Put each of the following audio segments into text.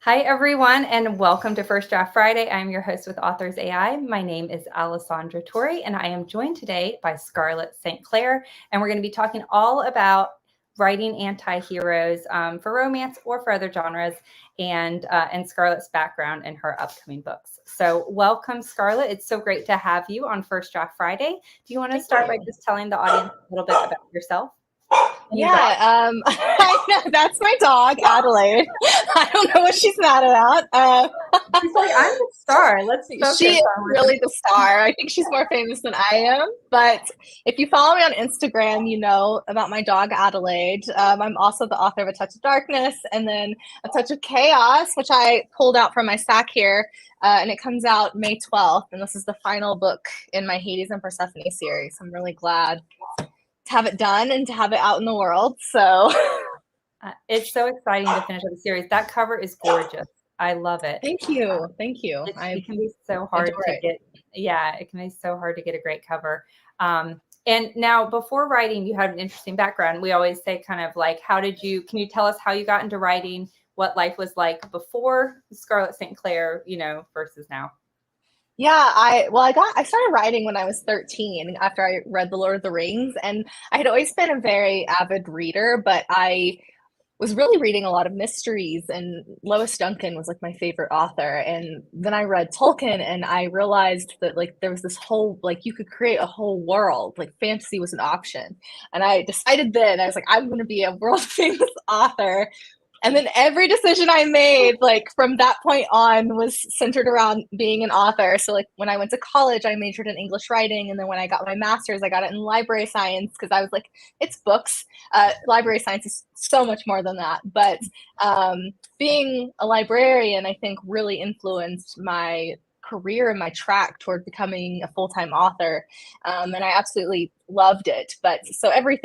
Hi, everyone, and welcome to First Draft Friday. I'm your host with Authors A.I. My name is Alessandra Torre, and I am joined today by Scarlett St. Clair, and we're going to be talking all about writing anti-heroes for romance or for other genres, and Scarlett's background in her upcoming books. So welcome, Scarlett. It's so great to have you on First Draft Friday. Do you want to start by just telling the audience a little bit about yourself? Yeah, I know that's my dog, Adelaide. I don't know what she's mad about. She's like, I'm the star. Let's focus She is on really the star. I think she's more famous than I am. But if you follow me on Instagram, you know about my dog, Adelaide. I'm also the author of A Touch of Darkness and then A Touch of Chaos, which I pulled out from my stack here. And it comes out May 12th. And this is the final book in my Hades and Persephone series. I'm really glad to have it done and to have it out in the world. So it's so exciting to finish up the series. That cover is gorgeous. I love it. Thank you. Thank you. It can be so hard to get. Yeah, it can be so hard to get a great cover. And now, before writing, you had an interesting background. We always say kind of like, can you tell us how you got into writing, what life was like before Scarlett St. Clair, versus now? Yeah, I started writing when I was 13 after I read The Lord of the Rings, and I had always been a very avid reader, but I was really reading a lot of mysteries, and Lois Duncan was like my favorite author. And then I read Tolkien and I realized that like there was this whole like you could create a whole world, like fantasy was an option. And I decided then I was like, I'm going to be a world famous author. And then every decision I made, like from that point on, was centered around being an author. So, like when I went to college, I majored in English writing, and then when I got my master's, I got it in library science because I was like, it's books. Library science is so much more than that. But being a librarian, I think, really influenced my career and my track toward becoming a full-time author, and I absolutely loved it. But so every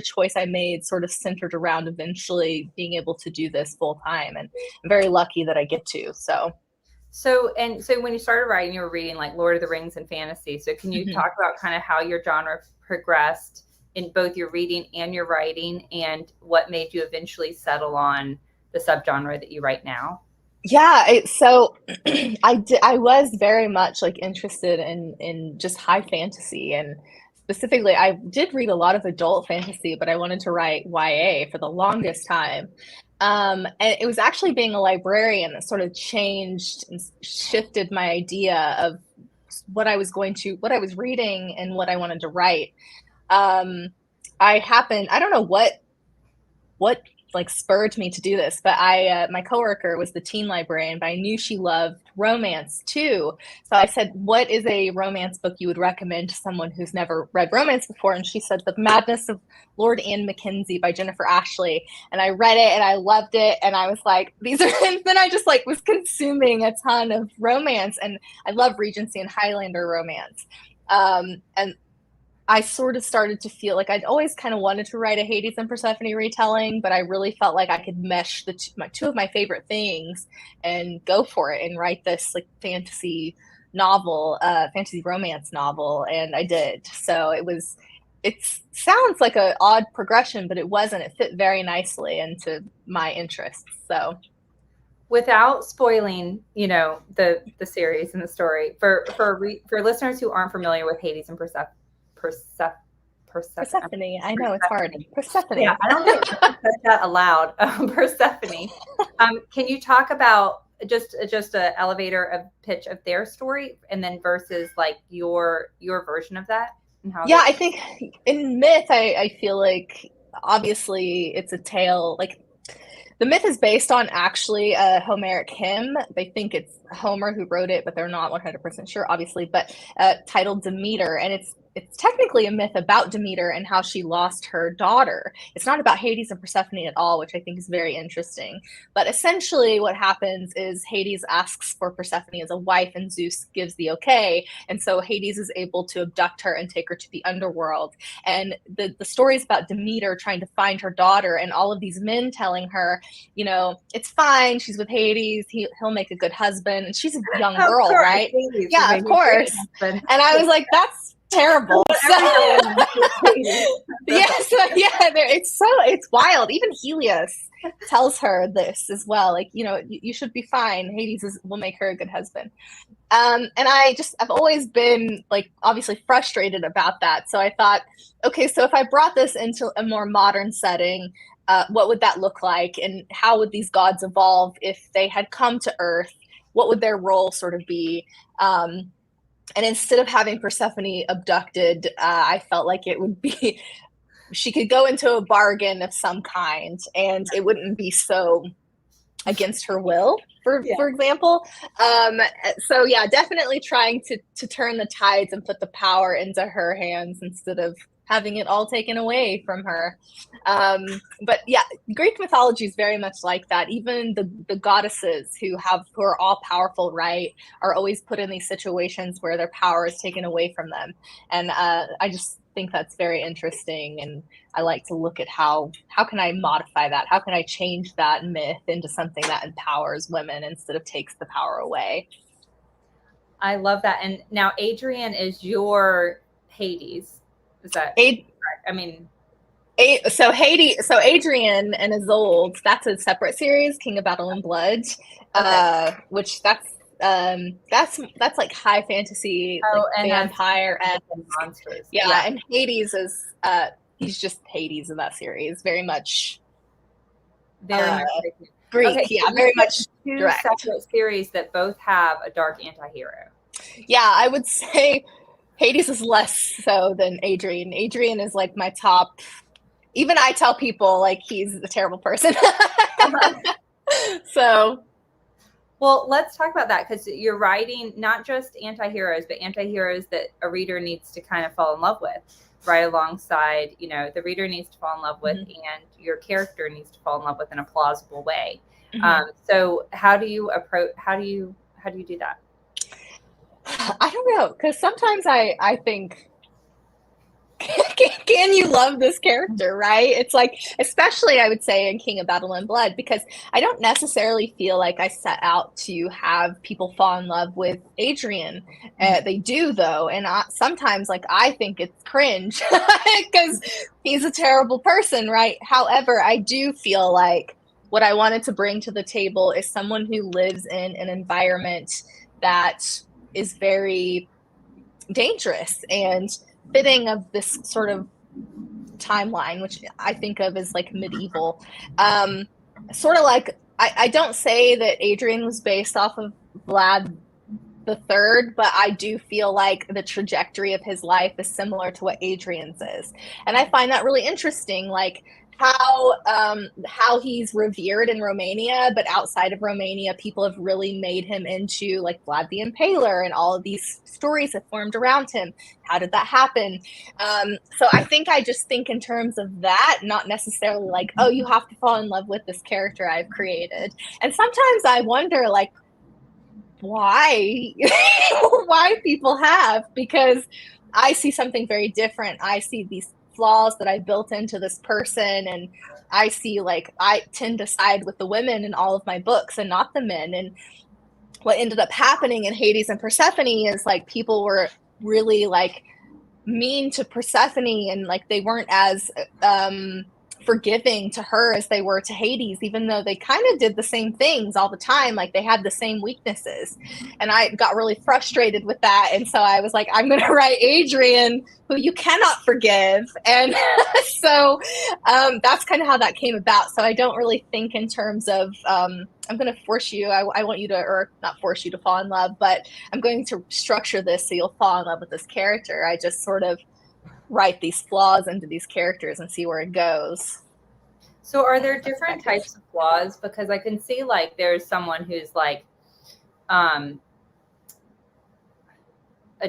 choice I made sort of centered around eventually being able to do this full-time, and I'm very lucky that I get to. So when you started writing, you were reading like Lord of the Rings and fantasy. So can you talk about kind of how your genre progressed in both your reading and your writing, and what made you eventually settle on the subgenre that you write now? Yeah, so I was very much like interested in just high fantasy, and specifically I did read a lot of adult fantasy, but I wanted to write YA for the longest time. And it was actually being a librarian that sort of changed and shifted my idea of what I was reading and what I wanted to write. I don't know what like spurred me to do this, but my coworker was the teen librarian, but I knew she loved romance too. So I said, what is a romance book you would recommend to someone who's never read romance before? And she said, The Madness of Lord Anne Mackenzie by Jennifer Ashley. And I read it and I loved it. And I was like, and then I just like was consuming a ton of romance, and I love Regency and Highlander romance. And I sort of started to feel like I'd always kind of wanted to write a Hades and Persephone retelling, but I really felt like I could mesh two of my favorite things and go for it and write this like fantasy romance novel, and I did. So it sounds like an odd progression, but it wasn't. It fit very nicely into my interests. So without spoiling, the series and the story for listeners who aren't familiar with Hades and Persephone. I know it's hard. Persephone. Yeah, I don't think I said that aloud. Persephone. Can you talk about just a elevator of pitch of their story, and then versus like your version of that, and how? Yeah, I think in myth, I feel like obviously it's a tale. Like the myth is based on actually a Homeric hymn. They think it's Homer who wrote it, but they're not 100% sure, obviously. But titled Demeter, and it's technically a myth about Demeter and how she lost her daughter. It's not about Hades and Persephone at all, which I think is very interesting. But essentially what happens is Hades asks for Persephone as a wife, and Zeus gives the okay. And so Hades is able to abduct her and take her to the underworld. And the story is about Demeter trying to find her daughter, and all of these men telling her, it's fine, she's with Hades, he'll make a good husband. And she's a young girl, right? Yeah, of course. And I was like, that's terrible. Every Yes, yeah, it's wild. Even Helios tells her this as well. Like, you should be fine. Will make her a good husband. And I've always been like obviously frustrated about that. So I thought, okay, so if I brought this into a more modern setting, what would that look like? And how would these gods evolve if they had come to Earth? What would their role sort of be? And instead of having Persephone abducted, I felt like it would be, she could go into a bargain of some kind and it wouldn't be so against her will, for example. So yeah, definitely trying to turn the tides and put the power into her hands instead of having it all taken away from her. But yeah, Greek mythology is very much like that. Even the goddesses who are all powerful, right, are always put in these situations where their power is taken away from them. And I just think that's very interesting, and I like to look at how can I modify that? How can I change that myth into something that empowers women instead of takes the power away? I love that. And now Adrian is your Hades. Is that correct? I mean, so Adrian and Isolde, that's a separate series, King of Battle and Blood, which that's like high fantasy, like and vampire and monsters. Yeah, and Hades is he's just Hades in that series, very much very Greek. Okay, yeah, so very much two direct. separate series that both have a dark anti-hero. Yeah, I would say Hades is less so than Adrian. Adrian is like my top. Even I tell people like he's a terrible person. So, well, let's talk about that, because you're writing not just anti-heroes, but anti-heroes that a reader needs to kind of fall in love with, right alongside, the reader needs to fall in love with, and your character needs to fall in love with in a plausible way. So how do you do that? I don't know, because sometimes I think, can you love this character, right? It's like, especially I would say in King of Battle and Blood, because I don't necessarily feel like I set out to have people fall in love with Adrian. They do though, and sometimes like I think it's cringe because he's a terrible person, right? However, I do feel like what I wanted to bring to the table is someone who lives in an environment that is very dangerous and fitting of this sort of timeline, which I think of as like medieval. Sort of like, I don't say that Adrian was based off of Vlad the Third, but I do feel like the trajectory of his life is similar to what Adrian's is. And I find that really interesting, like how he's revered in Romania, but outside of Romania, people have really made him into like Vlad the Impaler, and all of these stories have formed around him. How did that happen? So I think I just think in terms of that, not necessarily like, oh, you have to fall in love with this character I've created. And sometimes I wonder, like, why people have, because I see something very different. I see these flaws that I built into this person, and I see, like, I tend to side with the women in all of my books and not the men. And what ended up happening in Hades and Persephone is like people were really like mean to Persephone, and like they weren't as forgiving to her as they were to Hades, even though they kind of did the same things all the time. Like they had the same weaknesses. And I got really frustrated with that. And so I was like, I'm going to write Adrian, who you cannot forgive. And so that's kind of how that came about. So I don't really think in terms of, I'm going to force you, I want you to, or not force you to fall in love, but I'm going to structure this so you'll fall in love with this character. I just sort of write these flaws into these characters and see where it goes. So are there different types of flaws? Because I can see like there's someone who's like a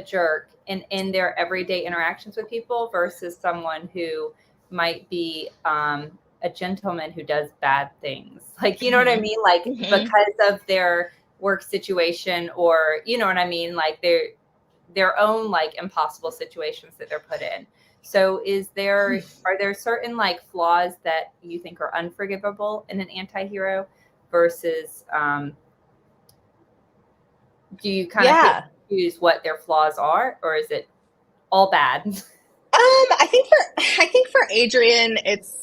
jerk in their everyday interactions with people versus someone who might be a gentleman who does bad things. Like, you know what I mean? Like because of their work situation, or you know what I mean? Like their own like impossible situations that they're put in. So are there certain like flaws that you think are unforgivable in an anti-hero versus do you kind of choose what their flaws are, or is it all bad? I think for Adrian, it's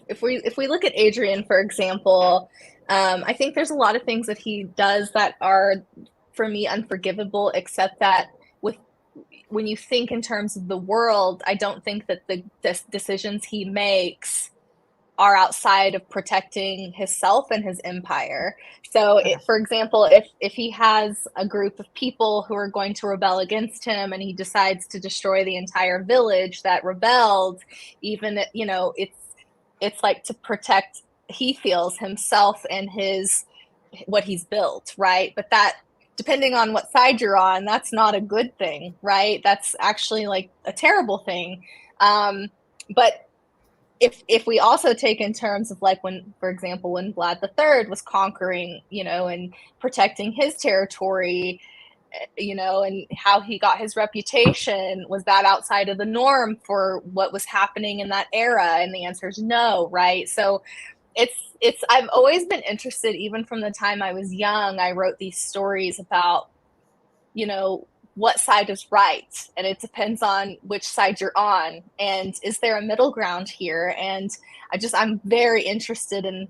if we look at Adrian, for example, I think there's a lot of things that he does that are for me unforgivable, except that with when you think in terms of the world, I don't think that the decisions he makes are outside of protecting himself and his empire. So, Okay. for example, if he has a group of people who are going to rebel against him, and he decides to destroy the entire village that rebelled, even it's like to protect, he feels, himself and his what he's built, right? But that, depending on what side you're on, that's not a good thing, right? That's actually like a terrible thing. But if we also take in terms of like when, for example, when Vlad III was conquering, and protecting his territory, and how he got his reputation, was that outside of the norm for what was happening in that era? And the answer is no, right? So I've always been interested, even from the time I was young. I wrote these stories about, what side is right, and it depends on which side you're on, and is there a middle ground here? And I'm very interested in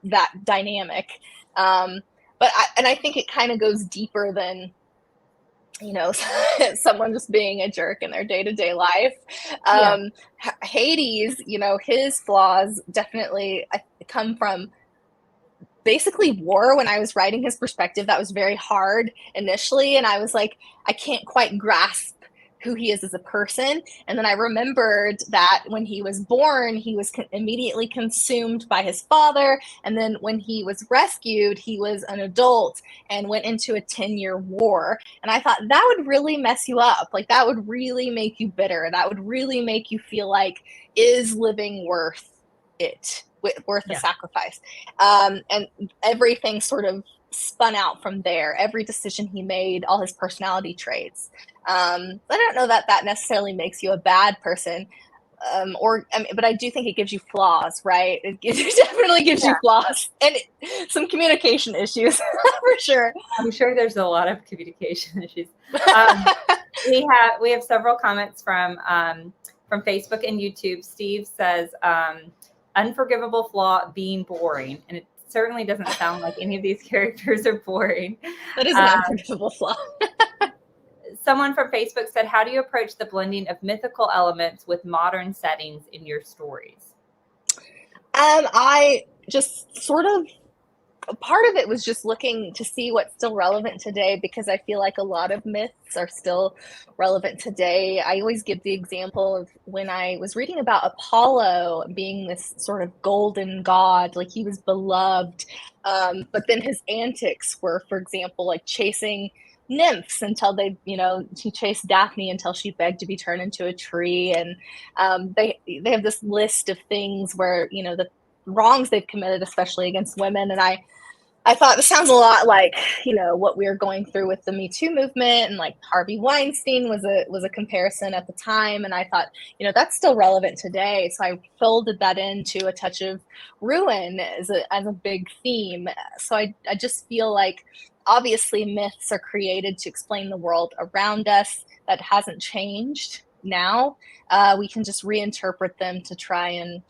that dynamic. But I think it kind of goes deeper than, someone just being a jerk in their day-to-day life. Yeah. Hades, his flaws definitely come from basically war. When I was writing his perspective, that was very hard initially, and I was like, I can't quite grasp who he is as a person. And then I remembered that when he was born, he was immediately consumed by his father, and then when he was rescued, he was an adult and went into a 10-year war. And I thought that would really mess you up. Like, that would really make you bitter. That would really make you feel like, is living worth it, worth the Yeah. sacrifice? And everything sort of spun out from there. Every decision he made, all his personality traits. I don't know that that necessarily makes you a bad person, but I do think it gives you flaws, right? It definitely gives you flaws and some communication issues for sure. I'm sure there's a lot of communication issues. We have several comments from Facebook and YouTube. Steve says, unforgivable flaw, being boring. And it certainly doesn't sound like any of these characters are boring. That is an unforgivable flaw. Someone from Facebook said, how do you approach the blending of mythical elements with modern settings in your stories? I just sort of, part of it was just looking to see what's still relevant today, because I feel like a lot of myths are still relevant today. I always give the example of when I was reading about Apollo being this sort of golden god, like he was beloved, but then his antics were, for example, like chasing nymphs until he chased Daphne until she begged to be turned into a tree. And they have this list of things where, the wrongs they've committed, especially against women. And I thought this sounds a lot like, what we were going through with the Me Too movement, and like Harvey Weinstein was a comparison at the time. And I thought, that's still relevant today. So I folded that into a touch of ruin as a big theme. So I just feel like, obviously myths are created to explain the world around us. That hasn't changed now. We can just reinterpret them to try and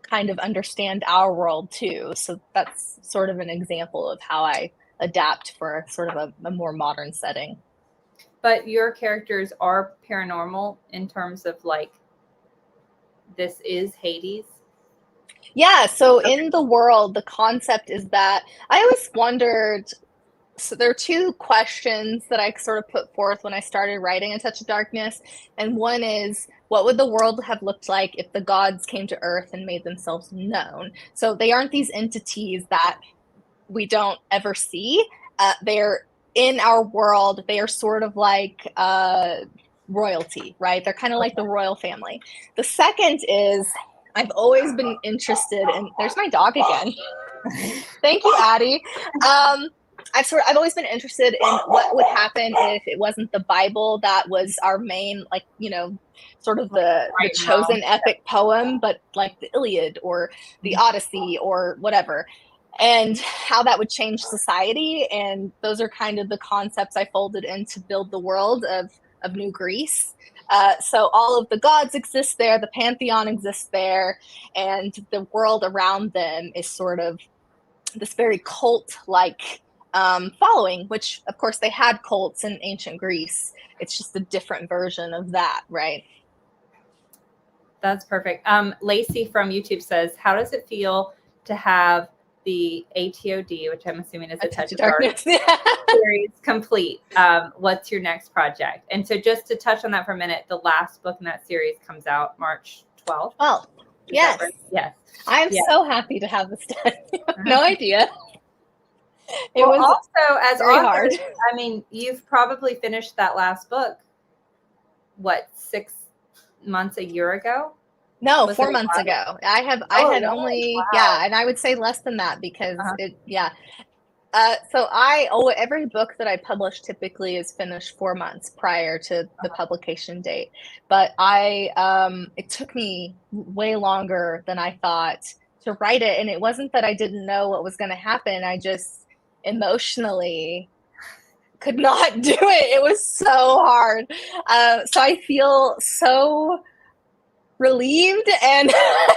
kind of understand our world too. So that's sort of an example of how I adapt for sort of a more modern setting. But your characters are paranormal in terms of like, this is Hades? Yeah, so in the world, the concept is that I always wondered, so there are two questions that I sort of put forth when I started writing A Touch of Darkness. And one is, what would the world have looked like if the gods came to Earth and made themselves known? So they aren't these entities that we don't ever see. They're in our world. They are sort of like royalty, right? They're kind of like the royal family. The second is, I've always been interested in, there's my dog again. Thank you, Addie. I've always been interested in what would happen if it wasn't the Bible that was our main, like, sort of the chosen epic poem, but like the Iliad or the Odyssey or whatever, and how that would change society. And those are kind of the concepts I folded in to build the world of of New Greece. So all of the gods exist there, the pantheon exists there, and the world around them is sort of this very cult-like following, which of course they had cults in ancient Greece. It's just a different version of that, right? That's perfect. Lacey from YouTube says, how does it feel to have the ATOD, which I'm assuming is a Touch of Darkness series, complete? What's your next project? And so just to touch on that for a minute, the last book in that series comes out March 12th. Oh, yes. Right? Yes. I'm so happy to have this done. No idea. It was also, as very authors, hard. I mean, you've probably finished that last book, what, 6 months, a year ago? No, 4 months ago. I had only, wow. yeah, and I would say less than that because so every book that I publish typically is finished 4 months prior to the publication date. But it took me way longer than I thought to write it. And it wasn't that I didn't know what was going to happen. I just emotionally could not do it. It was so hard. So I feel so relieved and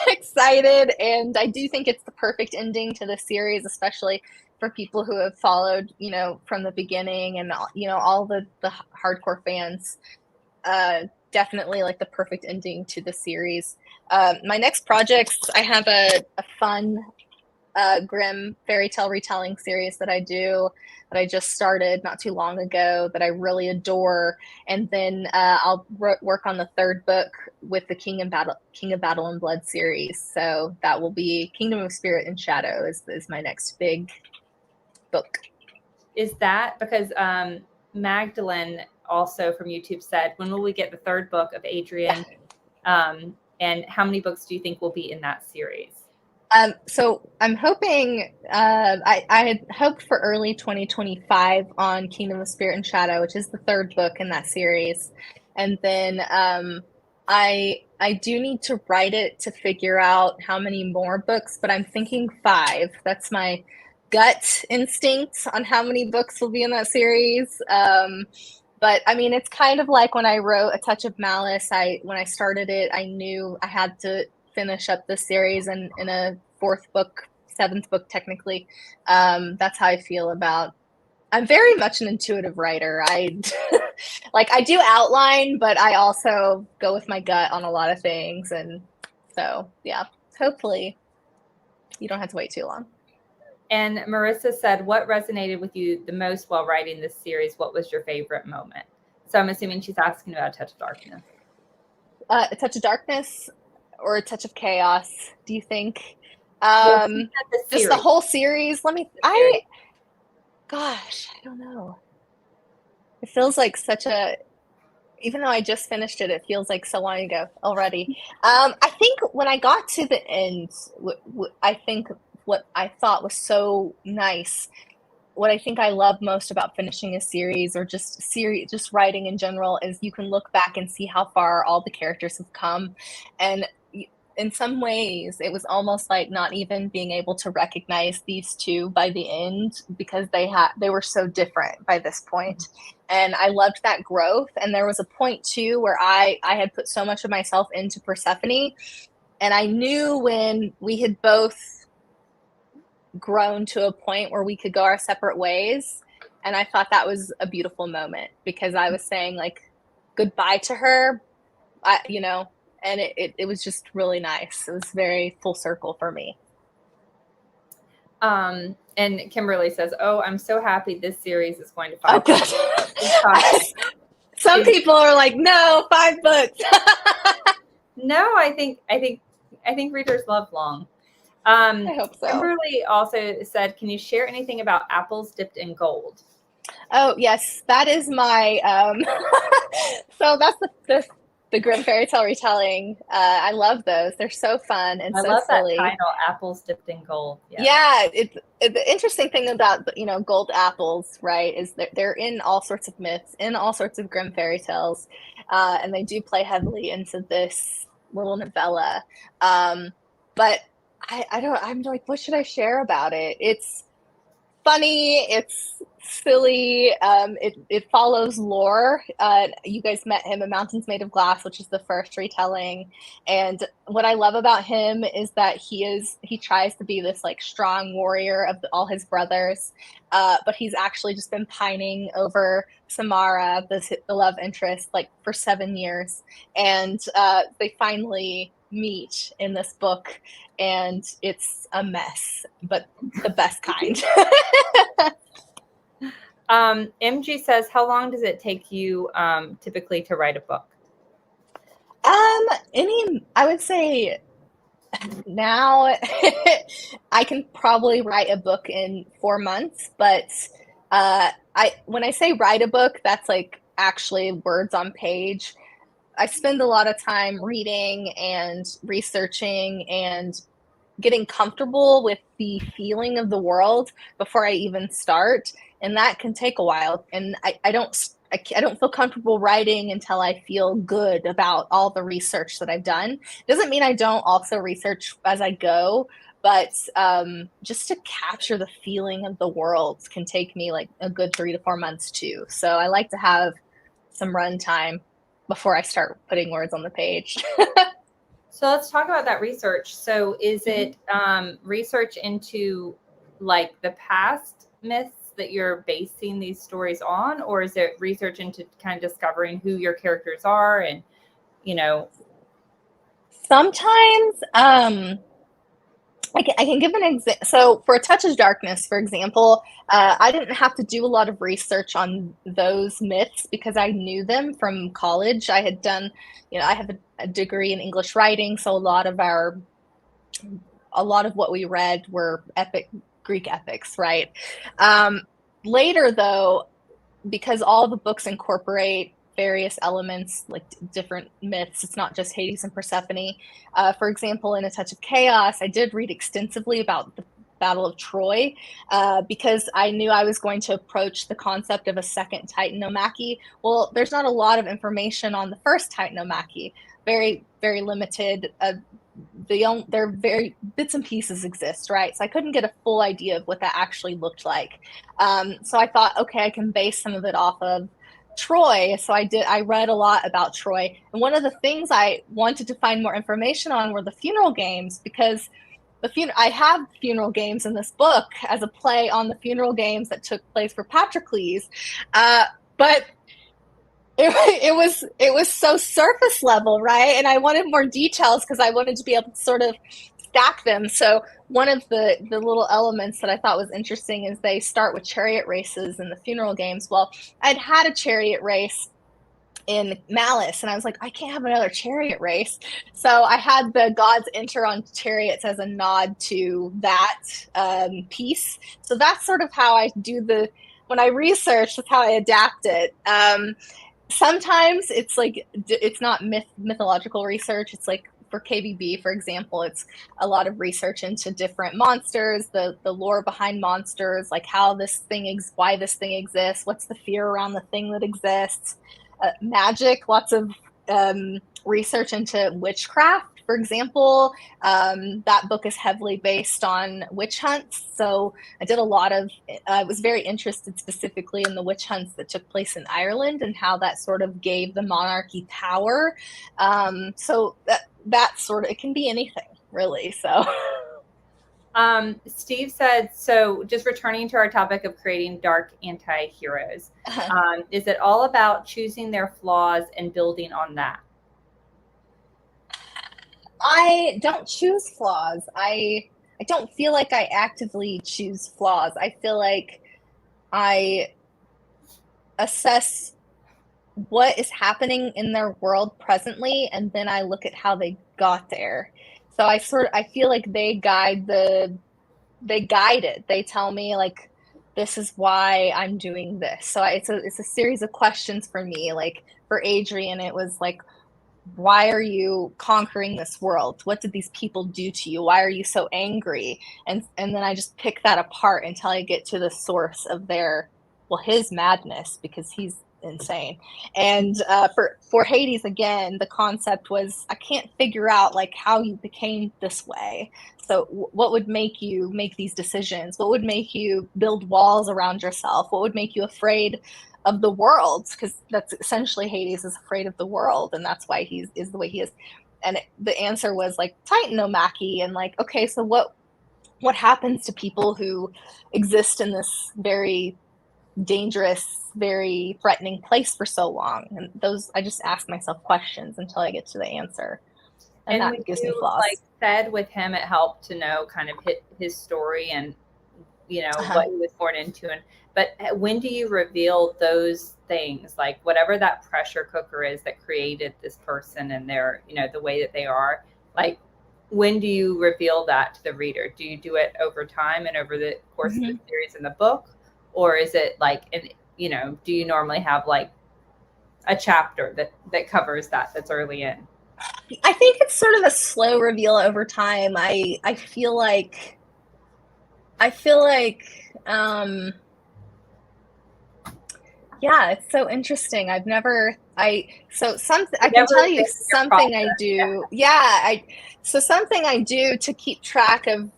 excited, and I do think it's the perfect ending to the series, especially for people who have followed, from the beginning, and all the hardcore fans. Definitely like the perfect ending to the series. My next projects, I have a fun grim fairy tale retelling series that I just started not too long ago that I really adore, and then I'll work on the third book with the King of Battle and Blood series. So that will be Kingdom of Spirit and Shadow is my next big book. Is that because Magdalene also from YouTube said, when will we get the third book of Adrian? Yeah. And how many books do you think will be in that series? So I'm hoping, I had hoped for early 2025 on Kingdom of Spirit and Shadow, which is the third book in that series. And then I do need to write it to figure out how many more books, but I'm thinking 5. That's my gut instinct on how many books will be in that series. But I mean, it's kind of like when I wrote A Touch of Malice, when I started it, I knew I had to finish up the series and in a 7th book technically. That's how I feel about. I'm very much an intuitive writer. I do outline, but I also go with my gut on a lot of things, and so yeah, hopefully you don't have to wait too long. And Marissa said, what resonated with you the most while writing this series? What was your favorite moment? So I'm assuming she's asking about A Touch of Darkness. A Touch of Darkness or A Touch of Chaos, do you think? Just the whole series. Gosh, I don't know. It feels like even though I just finished it, it feels like so long ago already. I think when I got to the end, I think what I thought was so nice, what I think I love most about finishing a series or just writing in general is you can look back and see how far all the characters have come. And in some ways, it was almost like not even being able to recognize these two by the end because they were so different by this point. And I loved that growth. And there was a point too where I had put so much of myself into Persephone, and I knew when we had both grown to a point where we could go our separate ways. And I thought that was a beautiful moment because I was saying like goodbye to her, and it was just really nice. It was very full circle for me. And Kimberly says, "Oh, I'm so happy this series is going to 5 books." Some people are like, "No, 5 books." No, I think readers love long. I hope so. Kimberly also said, "Can you share anything about apples dipped in gold?" Oh yes, that is my. So that's the grim fairy tale retelling. I love those. They're so fun and so love silly. That title, apples dipped in gold. Yeah, the interesting thing about gold apples, right, is that they're in all sorts of myths, in all sorts of grim fairy tales, and they do play heavily into this little novella. But I'm like, what should I share about it? funny, it's silly, it follows lore. You guys met him in Mountains Made of Glass, which is the first retelling. And what I love about him is that he tries to be this like strong warrior of all his brothers, but he's actually just been pining over Samara, the love interest, like for 7 years. And they finally meet in this book, and it's a mess, but the best kind. MG says, how long does it take you typically to write a book? I would say now I can probably write a book in 4 months, but when I say write a book, that's like actually words on page. I spend a lot of time reading and researching and getting comfortable with the feeling of the world before I even start, and that can take a while. And I don't feel comfortable writing until I feel good about all the research that I've done. Doesn't mean I don't also research as I go, but just to capture the feeling of the world can take me like a good 3 to 4 months too. So I like to have some run time before I start putting words on the page. So let's talk about that research. So is it research into like the past myths that you're basing these stories on, or is it research into kind of discovering who your characters are and, you know? Sometimes I can give an example. So for A Touch of Darkness, for example, I didn't have to do a lot of research on those myths because I knew them from college. I had done, I have a degree in English writing, so a lot of what we read were Greek epics, right? Later, though, because all the books incorporate various elements, like different myths, it's not just Hades and Persephone. For example, in A Touch of Chaos, I did read extensively about the Battle of Troy because I knew I was going to approach the concept of a second Titanomachy. Well, there's not a lot of information on the first Titanomachy, very, very limited. They're very bits and pieces exist, right? So I couldn't get a full idea of what that actually looked like. So I thought, okay, I can base some of it off of Troy. So I read a lot about Troy. And one of the things I wanted to find more information on were the funeral games, because I have funeral games in this book as a play on the funeral games that took place for Patroclus. But it was so surface level, right? And I wanted more details because I wanted to be able to sort of stack them. So one of the little elements that I thought was interesting is they start with chariot races in the funeral games. Well, I'd had a chariot race in Malice, and I was like, I can't have another chariot race. So I had the gods enter on chariots as a nod to that piece. So that's sort of how I do when I research, that's how I adapt it. Sometimes it's like it's not mythological research. It's like for KBB, for example, it's a lot of research into different monsters, the lore behind monsters, like why this thing exists, what's the fear around the thing that exists. Magic, lots of research into witchcraft. For example, that book is heavily based on witch hunts. So I did a lot of, I was very interested specifically in the witch hunts that took place in Ireland and how that sort of gave the monarchy power. So that sort of, it can be anything really. So. Steve said, so just returning to our topic of creating dark anti-heroes, is it all about choosing their flaws and building on that? I don't choose flaws. I don't feel like I actively choose flaws. I feel like I assess what is happening in their world presently, and then I look at how they got there. So I feel like they guide it. They tell me like, this is why I'm doing this. So it's a series of questions for me. Like for Adrian, it was like, why are you conquering this world? What did these people do to you? Why are you so angry? And then I just pick that apart until I get to the source of his madness, because he's insane. And for Hades, again, the concept was, I can't figure out like how you became this way. So what would make you make these decisions? What would make you build walls around yourself? What would make you afraid of the world? Because that's essentially Hades is afraid of the world, and that's why he is the way he is. And the answer was like Titanomachy, and like, okay, so what happens to people who exist in this very dangerous, very threatening place for so long? And those, I just ask myself questions until I get to the answer, and that when gives me you flaws. like said with him, it helped to know kind of his story and what he was born into. But when do you reveal those things, like whatever that pressure cooker is that created this person and their, the way that they are, like, when do you reveal that to the reader? Do you do it over time and over the course of the series in the book? Or is it like, do you normally have like a chapter that covers that's early in? I think it's sort of a slow reveal over time. I feel like yeah, it's so interesting. I can tell you something I do. So something I do to keep track of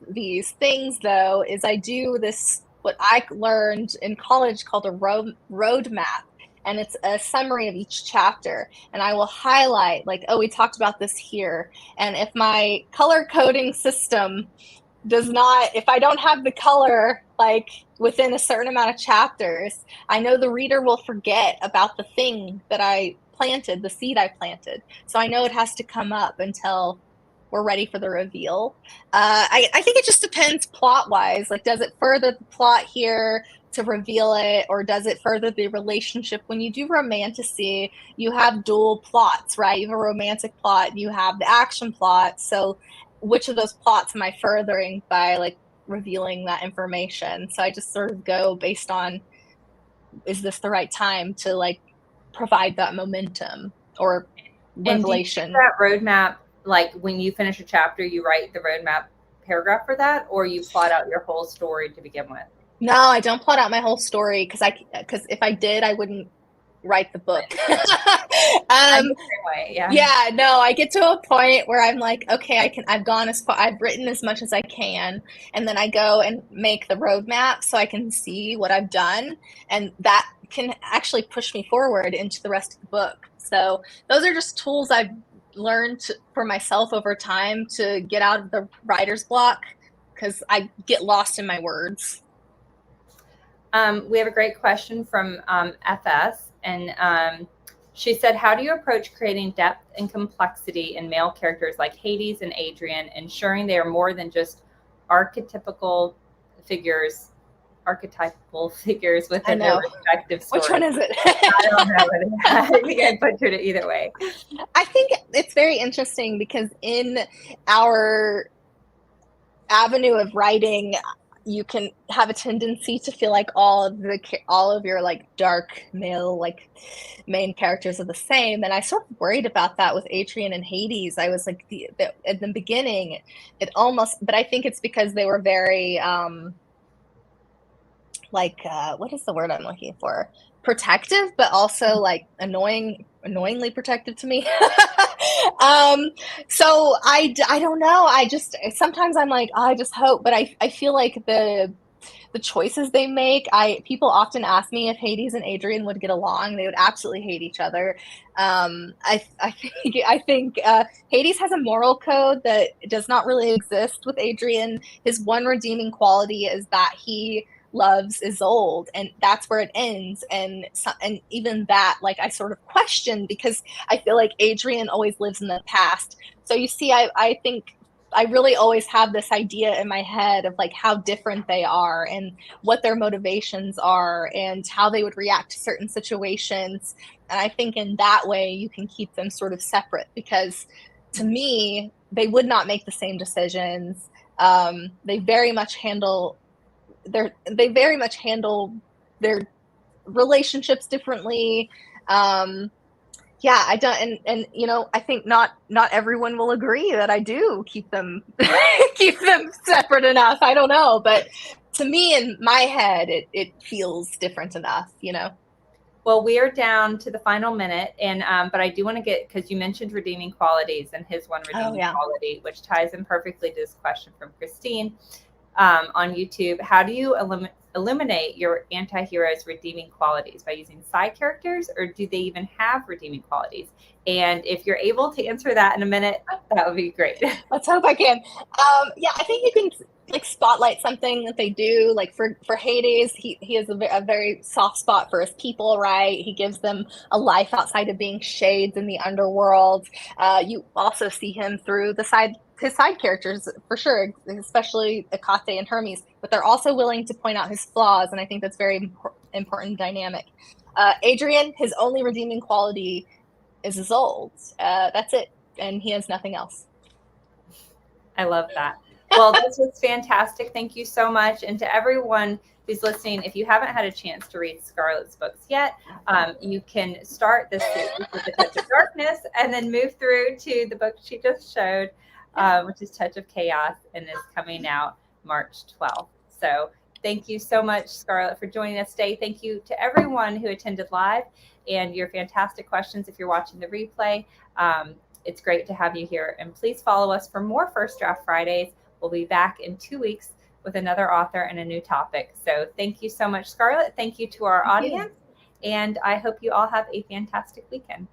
these things, though, is I do this, what I learned in college called a roadmap. And it's a summary of each chapter. And I will highlight, like, oh, we talked about this here. And if my color coding system if I don't have the color like within a certain amount of chapters, I know the reader will forget about the thing that I planted, the seed I planted. So I know it has to come up until we're ready for the reveal. I think it just depends plot wise. Like, does it further the plot here to reveal it, or does it further the relationship? When you do romantasy, you have dual plots, right? You have a romantic plot, you have the action plot. So which of those plots am I furthering by like revealing that information? So I just sort of go based on, is this the right time to like provide that momentum or revelation? And do you do that roadmap, like when you finish a chapter, you write the roadmap paragraph for that, or you plot out your whole story to begin with? No, I don't plot out my whole story because if I did, I wouldn't write the book. I'm the same way, yeah. Yeah, no, I get to a point where I'm like, okay, I've gone as far, I've written as much as I can, and then I go and make the roadmap so I can see what I've done, and that can actually push me forward into the rest of the book. So those are just tools I've learned for myself over time to get out of the writer's block, because I get lost in my words. We have a great question from FS, and she said, how do you approach creating depth and complexity in male characters like Hades and Adrian, ensuring they are more than just archetypal figures within their respective stories? Which one is it? I don't know. I think I butchered it either way. I think it's very interesting because in our avenue of writing, you can have a tendency to feel like all of your like dark male like main characters are the same, and I sort of worried about that with Adrian and Hades. I was like, at the beginning, it almost, but I think it's because they were very what is the word I'm looking for? Protective, but also like annoyingly protective to me. So I don't know. I just, sometimes I'm like, oh, I just hope, but I feel like the choices they make, people often ask me if Hades and Adrian would get along. They would absolutely hate each other. I think Hades has a moral code that does not really exist with Adrian. His one redeeming quality is that he loves Isolde, and that's where it ends. And even that, like, I sort of question, because I feel like Adrian always lives in the past. So you see, I think I really always have this idea in my head of like how different they are and what their motivations are and how they would react to certain situations. And I think in that way you can keep them sort of separate, because to me, they would not make the same decisions. They very much handle their relationships differently. Yeah, I don't, and I think not everyone will agree that I do keep them separate enough. I don't know, but to me, in my head, it feels different enough. Well, we are down to the final minute, and but I do want to get, because you mentioned redeeming qualities, and his one Oh, redeeming yeah. quality, which ties in perfectly to this question from Christine on YouTube. How do you illuminate your anti-heroes' redeeming qualities? By using side characters, or do they even have redeeming qualities? And if you're able to answer that in a minute, that would be great. Let's hope I can. Yeah, I think you can like spotlight something that they do. Like for Hades, he has a very soft spot for his people, right? He gives them a life outside of being shades in the underworld. You also see him through his side characters for sure, especially Akate and Hermes. But they're also willing to point out his flaws, and I think that's very important dynamic. Adrian, his only redeeming quality is his old. That's it, and he has nothing else. I love that. Well, this was fantastic. Thank you so much. And to everyone who's listening, if you haven't had a chance to read Scarlett's books yet, you can start this series with A Touch of Darkness and then move through to the book she just showed, which is Touch of Chaos, and is coming out March 12th. So thank you so much, Scarlett, for joining us today. Thank you to everyone who attended live and your fantastic questions if you're watching the replay. It's great to have you here. And please follow us for more First Draft Fridays. We'll be back in 2 weeks with another author and a new topic. So thank you so much, Scarlett. Thank you to our audience. And I hope you all have a fantastic weekend.